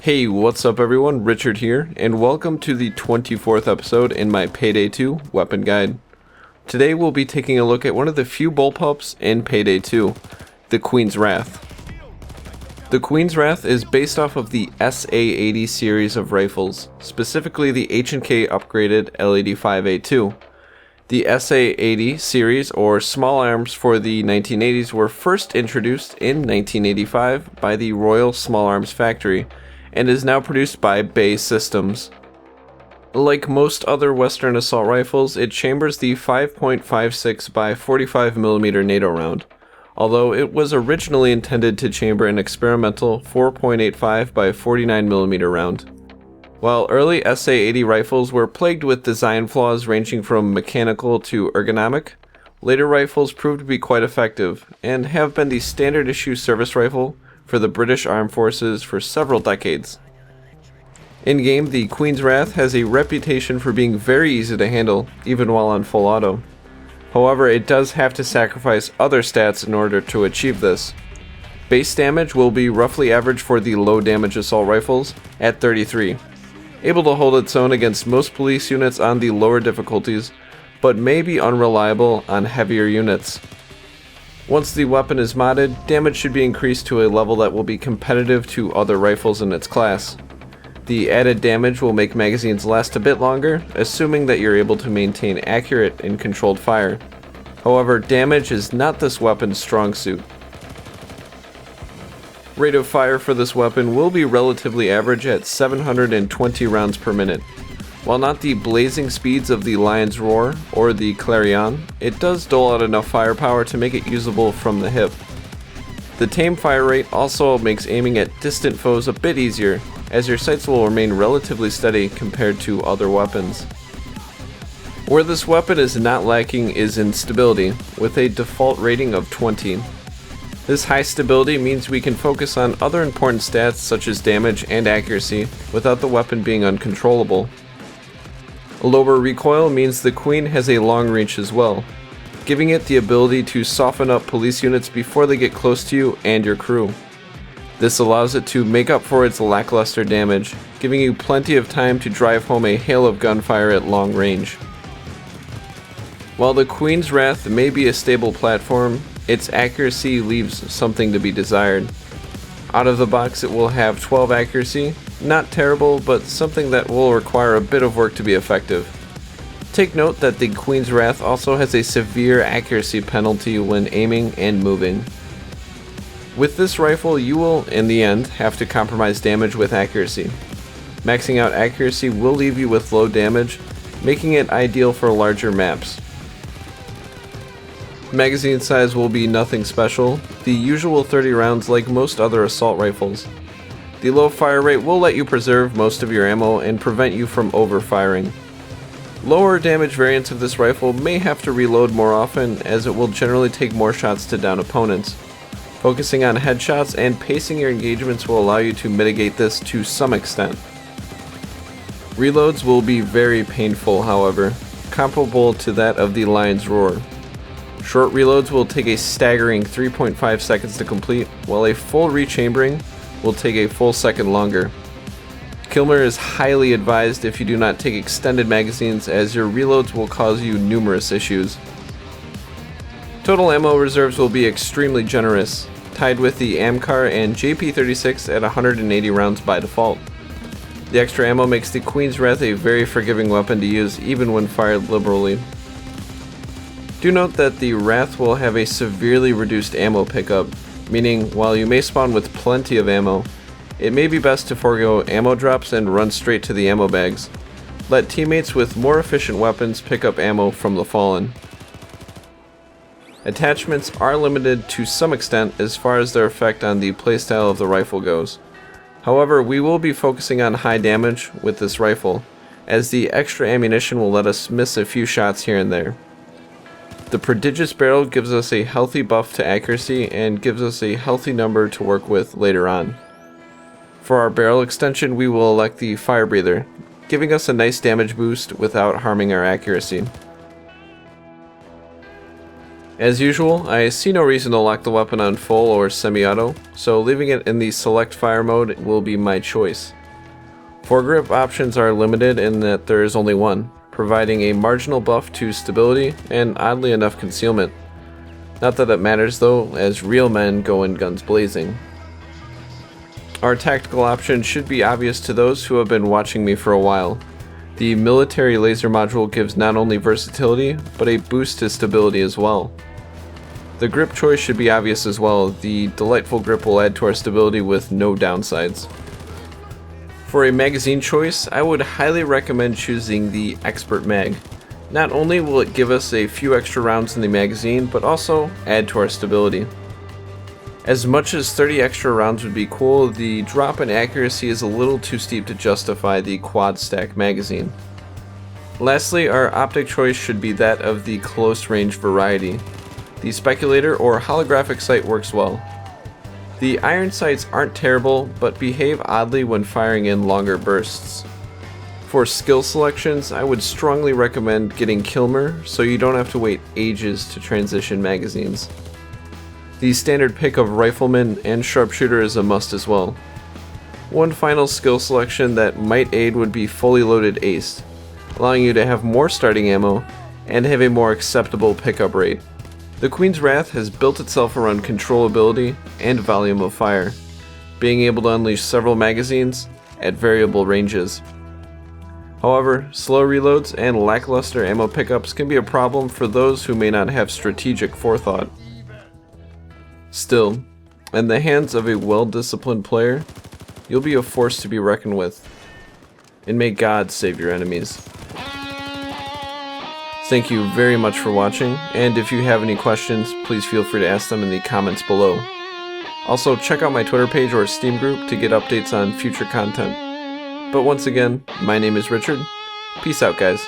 Hey, what's up everyone, Richard here, and welcome to the 24th episode in my Payday 2 weapon guide. Today we'll be taking a look at one of the few bullpups in Payday 2, the Queen's Wrath. The Queen's Wrath is based off of the SA-80 series of rifles, specifically the H&K upgraded L85A2. The SA-80 series, or small arms for the 1980s, were first introduced in 1985 by the Royal Small Arms Factory, and is now produced by Bay Systems. Like most other Western assault rifles, it chambers the 5.56 by 45mm NATO round, although it was originally intended to chamber an experimental 4.85 by 49mm round. While early SA-80 rifles were plagued with design flaws ranging from mechanical to ergonomic, later rifles proved to be quite effective, and have been the standard issue service rifle for the British Armed Forces for several decades. In-game, the Queen's Wrath has a reputation for being very easy to handle, even while on full auto. However, it does have to sacrifice other stats in order to achieve this. Base damage will be roughly average for the low damage assault rifles at 33, able to hold its own against most police units on the lower difficulties, but may be unreliable on heavier units. Once the weapon is modded, damage should be increased to a level that will be competitive to other rifles in its class. The added damage will make magazines last a bit longer, assuming that you're able to maintain accurate and controlled fire. However, damage is not this weapon's strong suit. Rate of fire for this weapon will be relatively average at 720 rounds per minute. While not the blazing speeds of the Lion's Roar or the Clarion, it does dole out enough firepower to make it usable from the hip. The tame fire rate also makes aiming at distant foes a bit easier, as your sights will remain relatively steady compared to other weapons. Where this weapon is not lacking is in stability, with a default rating of 20. This high stability means we can focus on other important stats such as damage and accuracy without the weapon being uncontrollable. Lower recoil means the Queen has a long reach as well, giving it the ability to soften up police units before they get close to you and your crew. This allows it to make up for its lackluster damage, giving you plenty of time to drive home a hail of gunfire at long range. While the Queen's Wrath may be a stable platform, its accuracy leaves something to be desired. Out of the box, it will have 12 accuracy, not terrible, but something that will require a bit of work to be effective. Take note that the Queen's Wrath also has a severe accuracy penalty when aiming and moving. With this rifle, you will, in the end, have to compromise damage with accuracy. Maxing out accuracy will leave you with low damage, making it ideal for larger maps. Magazine size will be nothing special, the usual 30 rounds like most other assault rifles. The low fire rate will let you preserve most of your ammo and prevent you from overfiring. Lower damage variants of this rifle may have to reload more often, as it will generally take more shots to down opponents. Focusing on headshots and pacing your engagements will allow you to mitigate this to some extent. Reloads will be very painful, however, comparable to that of the Lion's Roar. Short reloads will take a staggering 3.5 seconds to complete, while a full rechambering will take a full second longer. Kilmer is highly advised if you do not take extended magazines, as your reloads will cause you numerous issues. Total ammo reserves will be extremely generous, tied with the AMCAR and JP36 at 180 rounds by default. The extra ammo makes the Queen's Wrath a very forgiving weapon to use even when fired liberally. Do note that the Wrath will have a severely reduced ammo pickup, meaning while you may spawn with plenty of ammo, it may be best to forego ammo drops and run straight to the ammo bags. Let teammates with more efficient weapons pick up ammo from the Fallen. Attachments are limited to some extent as far as their effect on the playstyle of the rifle goes. However, we will be focusing on high damage with this rifle, as the extra ammunition will let us miss a few shots here and there. The Prodigious barrel gives us a healthy buff to accuracy and gives us a healthy number to work with later on. For our barrel extension, we will elect the FIREBREATHER, giving us a nice damage boost without harming our accuracy. As usual, I see no reason to lock the weapon on full or semi-auto, so leaving it in the select fire mode will be my choice. Foregrip options are limited in that there is only one, providing a marginal buff to stability and oddly enough concealment. Not that it matters though, as real men go in guns blazing. Our tactical option should be obvious to those who have been watching me for a while. The military laser module gives not only versatility, but a boost to stability as well. The grip choice should be obvious as well. The delightful grip will add to our stability with no downsides. For a magazine choice, I would highly recommend choosing the Expert Mag. Not only will it give us a few extra rounds in the magazine, but also add to our stability. As much as 30 extra rounds would be cool, the drop in accuracy is a little too steep to justify the quad stack magazine. Lastly, our optic choice should be that of the close range variety. The speculator or holographic sight works well. The iron sights aren't terrible, but behave oddly when firing in longer bursts. For skill selections, I would strongly recommend getting Kilmer so you don't have to wait ages to transition magazines. The standard pick of Rifleman and Sharpshooter is a must as well. One final skill selection that might aid would be Fully Loaded Ace, allowing you to have more starting ammo and have a more acceptable pickup rate. The Queen's Wrath has built itself around controllability and volume of fire, being able to unleash several magazines at variable ranges. However, slow reloads and lackluster ammo pickups can be a problem for those who may not have strategic forethought. Still, in the hands of a well-disciplined player, you'll be a force to be reckoned with. And may God save your enemies. Thank you very much for watching, and if you have any questions, please feel free to ask them in the comments below. Also, check out my Twitter page or Steam group to get updates on future content. But once again, my name is Richard. Peace out, guys.